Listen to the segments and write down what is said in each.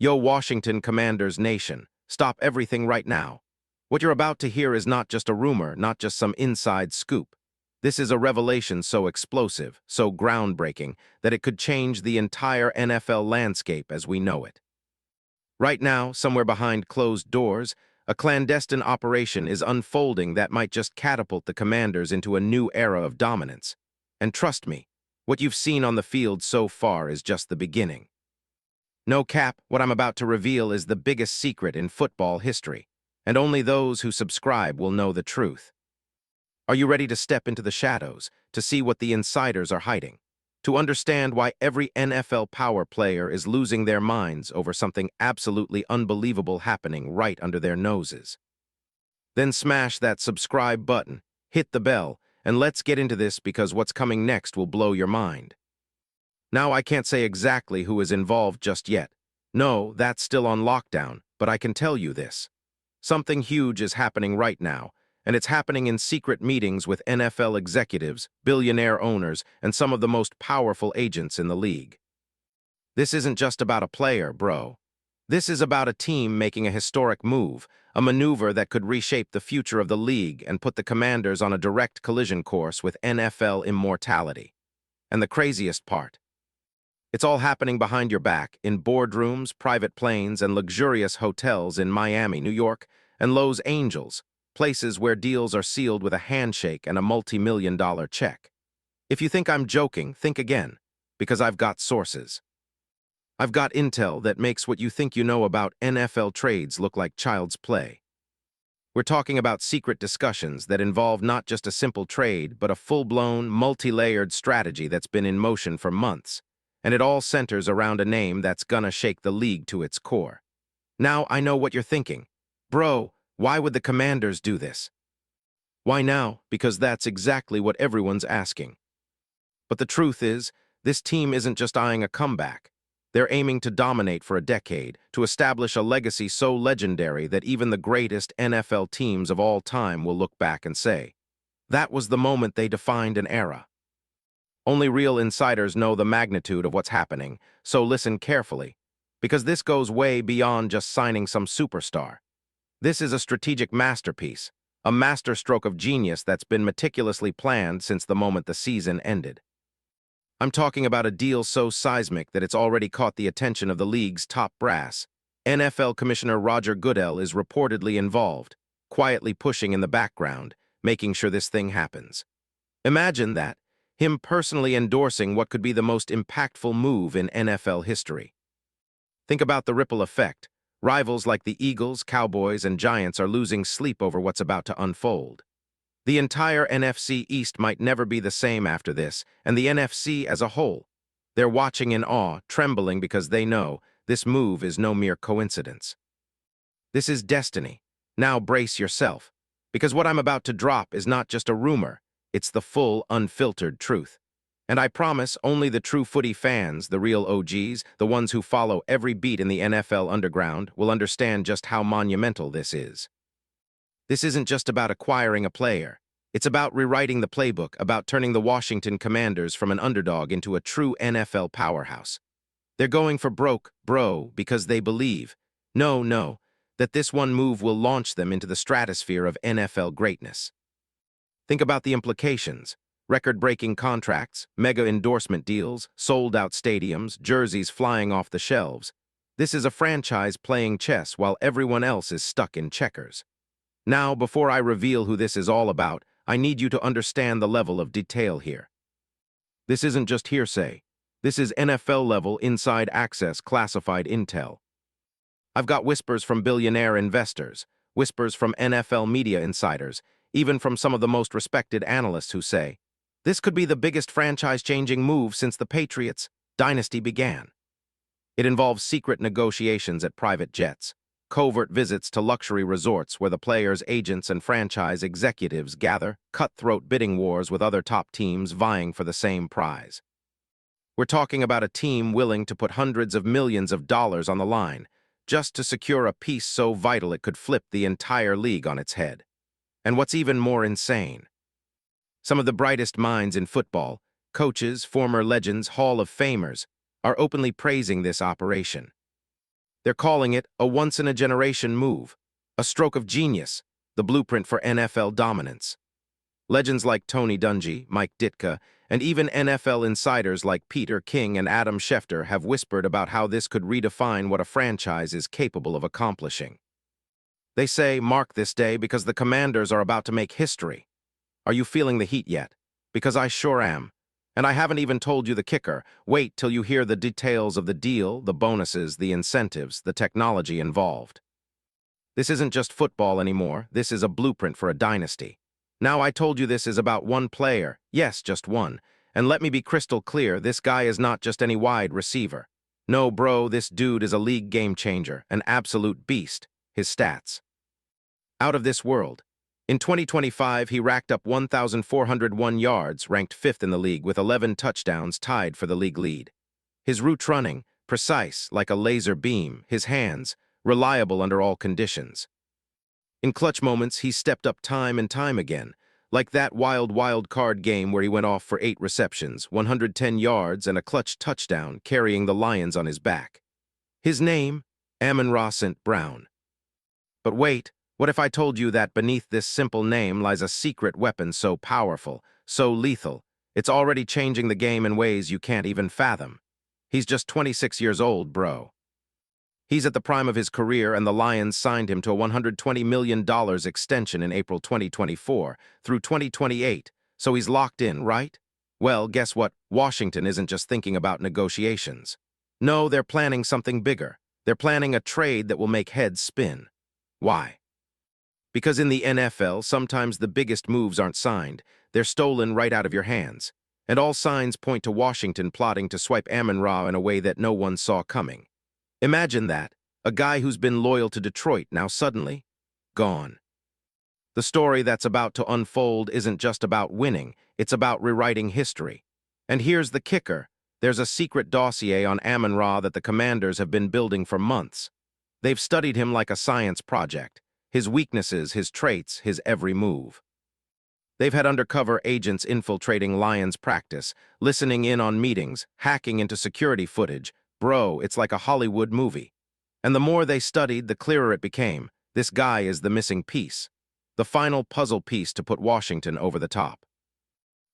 Yo, Washington Commanders Nation, stop everything right now. What you're about to hear is not just a rumor, not just some inside scoop. This is a revelation so explosive, so groundbreaking, that it could change the entire NFL landscape as we know it. Right now, somewhere behind closed doors, a clandestine operation is unfolding that might just catapult the Commanders into a new era of dominance. And trust me, what you've seen on the field so far is just the beginning. No cap, what I'm about to reveal is the biggest secret in football history, and only those who subscribe will know the truth. Are you ready to step into the shadows, to see what the insiders are hiding, to understand why every NFL power player is losing their minds over something absolutely unbelievable happening right under their noses? Then smash that subscribe button, hit the bell, and let's get into this because what's coming next will blow your mind. Now, I can't say exactly who is involved just yet. No, that's still on lockdown, but I can tell you this. Something huge is happening right now, and it's happening in secret meetings with NFL executives, billionaire owners, and some of the most powerful agents in the league. This isn't just about a player, bro. This is about a team making a historic move, a maneuver that could reshape the future of the league and put the Commanders on a direct collision course with NFL immortality. And the craziest part, it's all happening behind your back, in boardrooms, private planes, and luxurious hotels in Miami, New York, and Los Angeles, places where deals are sealed with a handshake and a multi-million-dollar check. If you think I'm joking, think again, because I've got sources. I've got intel that makes what you think you know about NFL trades look like child's play. We're talking about secret discussions that involve not just a simple trade, but a full-blown, multi-layered strategy that's been in motion for months. And it all centers around a name that's gonna shake the league to its core. Now I know what you're thinking. Bro, why would the Commanders do this? Why now? Because that's exactly what everyone's asking. But the truth is, this team isn't just eyeing a comeback. They're aiming to dominate for a decade, to establish a legacy so legendary that even the greatest NFL teams of all time will look back and say, that was the moment they defined an era. Only real insiders know the magnitude of what's happening, so listen carefully, because this goes way beyond just signing some superstar. This is a strategic masterpiece, a masterstroke of genius that's been meticulously planned since the moment the season ended. I'm talking about a deal so seismic that it's already caught the attention of the league's top brass. NFL Commissioner Roger Goodell is reportedly involved, quietly pushing in the background, making sure this thing happens. Imagine that. Him personally endorsing what could be the most impactful move in NFL history. Think about the ripple effect. Rivals like the Eagles, Cowboys, and Giants are losing sleep over what's about to unfold. The entire NFC East might never be the same after this, and the NFC as a whole. They're watching in awe, trembling because they know this move is no mere coincidence. This is destiny. Now brace yourself, because what I'm about to drop is not just a rumor. It's the full, unfiltered truth. And I promise only the true footy fans, the real OGs, the ones who follow every beat in the NFL underground, will understand just how monumental this is. This isn't just about acquiring a player. It's about rewriting the playbook, about turning the Washington Commanders from an underdog into a true NFL powerhouse. They're going for broke, bro, because they believe, no, that this one move will launch them into the stratosphere of NFL greatness. Think about the implications. Record-breaking contracts, mega endorsement deals, sold-out stadiums, jerseys flying off the shelves. This is a franchise playing chess while everyone else is stuck in checkers. Now, before I reveal who this is all about, I need you to understand the level of detail here. This isn't just hearsay. This is NFL-level inside access classified intel. I've got whispers from billionaire investors, whispers from NFL media insiders, even from some of the most respected analysts who say, this could be the biggest franchise-changing move since the Patriots' dynasty began. It involves secret negotiations at private jets, covert visits to luxury resorts where the players, agents, and franchise executives gather, cutthroat bidding wars with other top teams vying for the same prize. We're talking about a team willing to put hundreds of millions of dollars on the line just to secure a piece so vital it could flip the entire league on its head. And what's even more insane, some of the brightest minds in football, coaches, former legends, Hall of Famers, are openly praising this operation. They're calling it a once-in-a-generation move, a stroke of genius, the blueprint for NFL dominance. Legends like Tony Dungy, Mike Ditka, and even NFL insiders like Peter King and Adam Schefter have whispered about how this could redefine what a franchise is capable of accomplishing. They say, mark this day because the Commanders are about to make history. Are you feeling the heat yet? Because I sure am. And I haven't even told you the kicker. Wait till you hear the details of the deal, the bonuses, the incentives, the technology involved. This isn't just football anymore. This is a blueprint for a dynasty. Now, I told you this is about one player. Yes, just one. And let me be crystal clear, this guy is not just any wide receiver. No, bro, this dude is a league game changer, an absolute beast. His stats. Out of this world. In 2025, he racked up 1,401 yards, ranked 5th in the league with 11 touchdowns, tied for the league lead. His route running, precise, like a laser beam. His hands, reliable under all conditions. In clutch moments, he stepped up time and time again, like that wild card game where he went off for 8 receptions, 110 yards, and a clutch touchdown, carrying the Lions on his back. His name, Amon-Ra St. Brown. But wait, what if I told you that beneath this simple name lies a secret weapon so powerful, so lethal, it's already changing the game in ways you can't even fathom? He's just 26 years old, bro. He's at the prime of his career, and the Lions signed him to a $120 million extension in April 2024 through 2028, so he's locked in, right? Well, guess what? Washington isn't just thinking about negotiations. No, they're planning something bigger. They're planning a trade that will make heads spin. Why? Because in the NFL, sometimes the biggest moves aren't signed. They're stolen right out of your hands. And all signs point to Washington plotting to swipe Amon-Ra in a way that no one saw coming. Imagine that, a guy who's been loyal to Detroit now suddenly, gone. The story that's about to unfold isn't just about winning, it's about rewriting history. And here's the kicker, there's a secret dossier on Amon-Ra that the Commanders have been building for months. They've studied him like a science project, his weaknesses, his traits, his every move. They've had undercover agents infiltrating Lions practice, listening in on meetings, hacking into security footage. Bro, it's like a Hollywood movie. And the more they studied, the clearer it became. This guy is the missing piece. The final puzzle piece to put Washington over the top.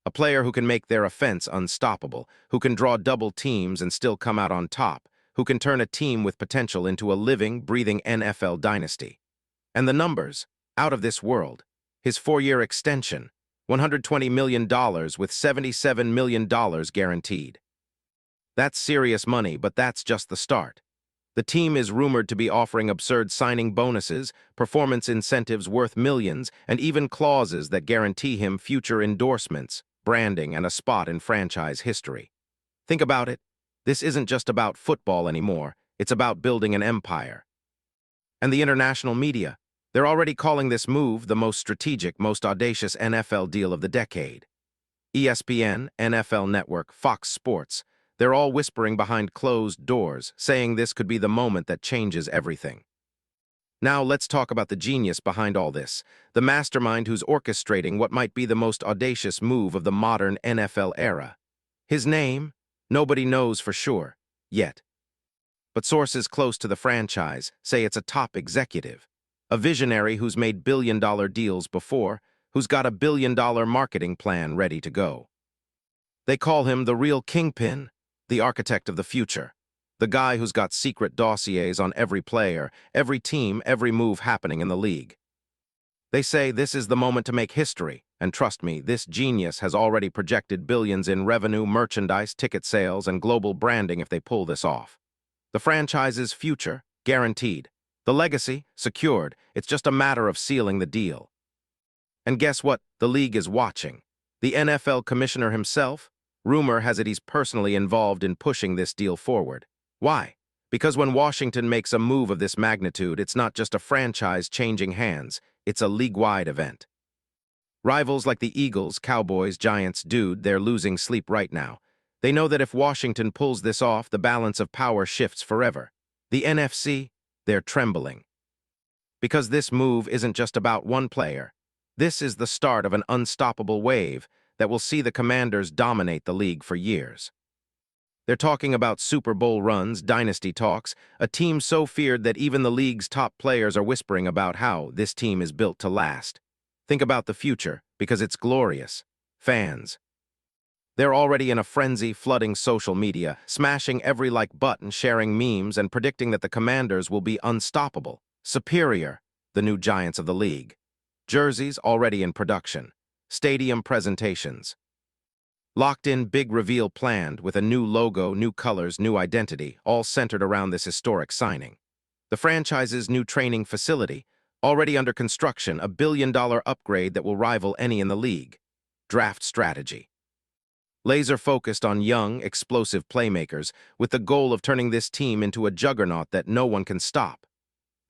A player who can make their offense unstoppable, who can draw double teams and still come out on top, who can turn a team with potential into a living, breathing NFL dynasty. And the numbers, out of this world. His 4-year extension, $120 million with $77 million guaranteed. That's serious money, but that's just the start. The team is rumored to be offering absurd signing bonuses, performance incentives worth millions, and even clauses that guarantee him future endorsements, branding, and a spot in franchise history. Think about it. This isn't just about football anymore. It's about building an empire. And the international media, they're already calling this move the most strategic, most audacious NFL deal of the decade. ESPN, NFL Network, Fox Sports, they're all whispering behind closed doors, saying this could be the moment that changes everything. Now let's talk about the genius behind all this, the mastermind who's orchestrating what might be the most audacious move of the modern NFL era. His name? Nobody knows for sure, yet. But sources close to the franchise say it's a top executive, a visionary who's made billion-dollar deals before, who's got a billion-dollar marketing plan ready to go. They call him the real kingpin, the architect of the future, the guy who's got secret dossiers on every player, every team, every move happening in the league. They say this is the moment to make history, and trust me, this genius has already projected billions in revenue, merchandise, ticket sales, and global branding if they pull this off. The franchise's future, guaranteed. The legacy, secured. It's just a matter of sealing the deal. And guess what? The league is watching. The NFL commissioner himself, rumor has it he's personally involved in pushing this deal forward. Why? Because when Washington makes a move of this magnitude, it's not just a franchise changing hands, it's a league-wide event. Rivals like the Eagles, Cowboys, Giants, dude, they're losing sleep right now. They know that if Washington pulls this off, the balance of power shifts forever. The NFC, they're trembling. Because this move isn't just about one player. This is the start of an unstoppable wave that will see the Commanders dominate the league for years. They're talking about Super Bowl runs, dynasty talks, a team so feared that even the league's top players are whispering about how this team is built to last. Think about the future, because it's glorious. Fans. They're already in a frenzy flooding social media, smashing every like button, sharing memes, and predicting that the Commanders will be unstoppable, superior, the new giants of the league. Jerseys already in production. Stadium presentations. Locked-in big reveal planned with a new logo, new colors, new identity, all centered around this historic signing. The franchise's new training facility, already under construction, a billion-dollar upgrade that will rival any in the league. Draft strategy. Laser-focused on young, explosive playmakers with the goal of turning this team into a juggernaut that no one can stop.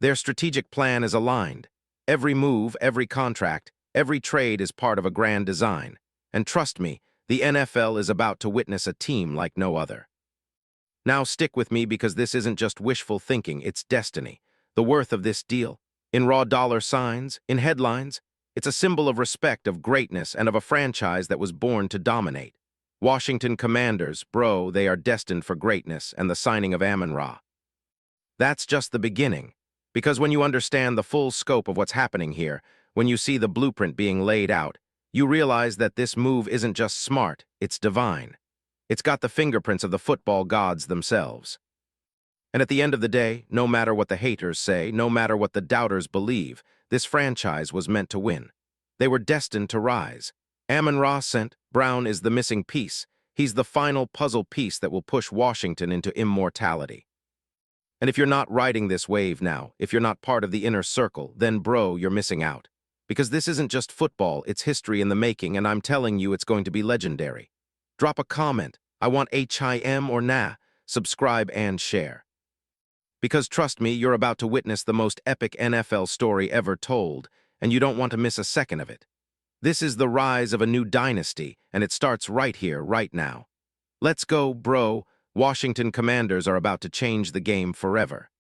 Their strategic plan is aligned. Every move, every contract, every trade is part of a grand design. And trust me, the NFL is about to witness a team like no other. Now stick with me because this isn't just wishful thinking, it's destiny. The worth of this deal, in raw dollar signs, in headlines, it's a symbol of respect, of greatness, and of a franchise that was born to dominate. Washington Commanders, bro, they are destined for greatness and the signing of Amon-Ra. That's just the beginning, because when you understand the full scope of what's happening here, when you see the blueprint being laid out, you realize that this move isn't just smart, it's divine. It's got the fingerprints of the football gods themselves. And at the end of the day, no matter what the haters say, no matter what the doubters believe, this franchise was meant to win. They were destined to rise. Amon-Ra St. Brown is the missing piece. He's the final puzzle piece that will push Washington into immortality. And if you're not riding this wave now, if you're not part of the inner circle, then bro, you're missing out. Because this isn't just football, it's history in the making, and I'm telling you it's going to be legendary. Drop a comment. I want HIM or nah. Subscribe and share. Because trust me, you're about to witness the most epic NFL story ever told, and you don't want to miss a second of it. This is the rise of a new dynasty, and it starts right here, right now. Let's go, bro. Washington Commanders are about to change the game forever.